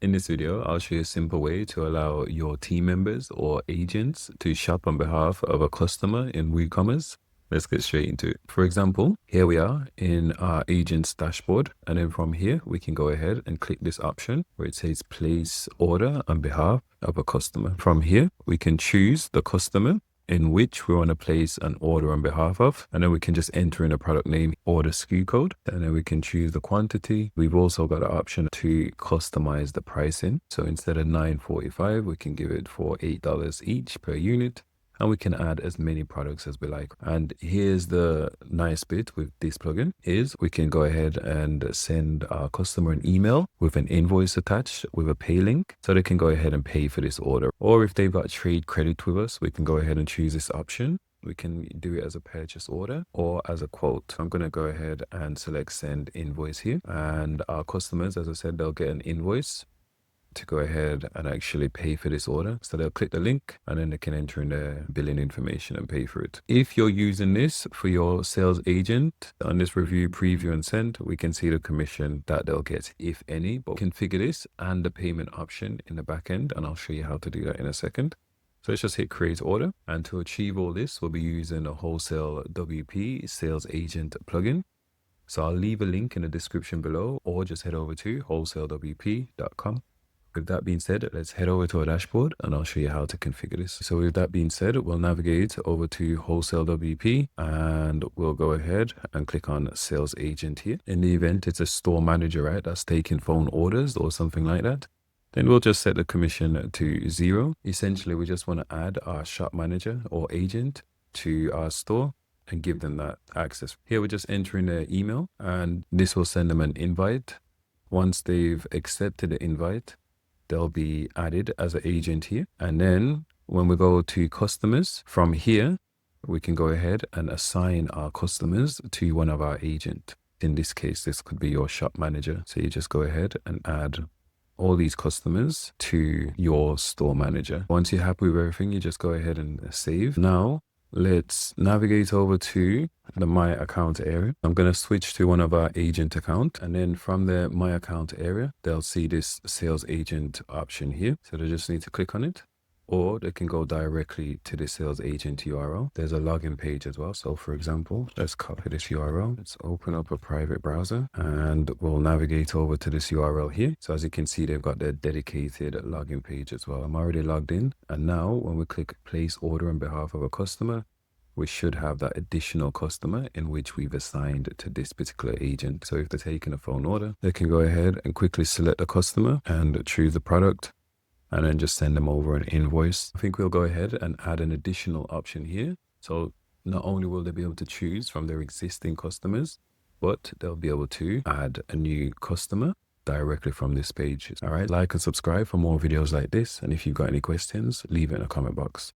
In this video, I'll show you a simple way to allow your team members or agents to shop on behalf of a customer in WooCommerce. Let's get straight into it. For example, here we are in our agent's dashboard. And then from here, we can go ahead and click this option where it says place order on behalf of a customer. From here, we can choose the customer in which we want to place an order on behalf of. And then we can just enter in a product name, order SKU code, and then we can choose the quantity. We've also got an option to customize the pricing. So instead of $9.45, we can give it for $8 each per unit. And we can add as many products as we like. And here's the nice bit with this plugin is we can go ahead and send our customer an email with an invoice attached with a pay link so they can go ahead and pay for this order. Or if they've got trade credit with us, we can go ahead and choose this option. We can do it as a purchase order or as a quote. I'm going to go ahead and select send invoice here. And our customers, as I said, they'll get an invoice to go ahead and actually pay for this order. So they'll click the link and then they can enter in their billing information and pay for it. If you're using this for your sales agent on this review, preview and send, we can see the commission that they'll get, if any, but configure this and the payment option in the back end. And I'll show you how to do that in a second. So let's just hit create order. And to achieve all this, we'll be using a wholesale WP sales agent plugin. So I'll leave a link in the description below or just head over to wholesalewp.com. With that being said, let's head over to our dashboard and I'll show you how to configure this. So with that being said, we'll navigate over to Wholesale WP and we'll go ahead and click on Sales Agent here. In the event it's a store manager, right, that's taking phone orders or something like that, then we'll just set the commission to 0. Essentially, we just want to add our shop manager or agent to our store and give them that access. Here we're just entering their email and this will send them an invite. Once they've accepted the invite, they'll be added as an agent here. And then when we go to customers, from here, we can go ahead and assign our customers to one of our agents. In this case, this could be your shop manager. So you just go ahead and add all these customers to your store manager. Once you're happy with everything, you just go ahead and save. Now, let's navigate over to the My Account area. I'm going to switch to one of our agent account. And then from the My Account area, they'll see this sales agent option here. So they just need to click on it. Or they can go directly to the sales agent URL. There's a login page as well. So for example, let's copy this URL. Let's open up a private browser and we'll navigate over to this URL here. So as you can see, they've got their dedicated login page as well. I'm already logged in. And now when we click place order on behalf of a customer, we should have that additional customer in which we've assigned to this particular agent. So if they're taking a phone order, they can go ahead and quickly select the customer and choose the product, and then just send them over an invoice. I think we'll go ahead and add an additional option here. So not only will they be able to choose from their existing customers, but they'll be able to add a new customer directly from this page. All right, like and subscribe for more videos like this. And if you've got any questions, leave it in the comment box.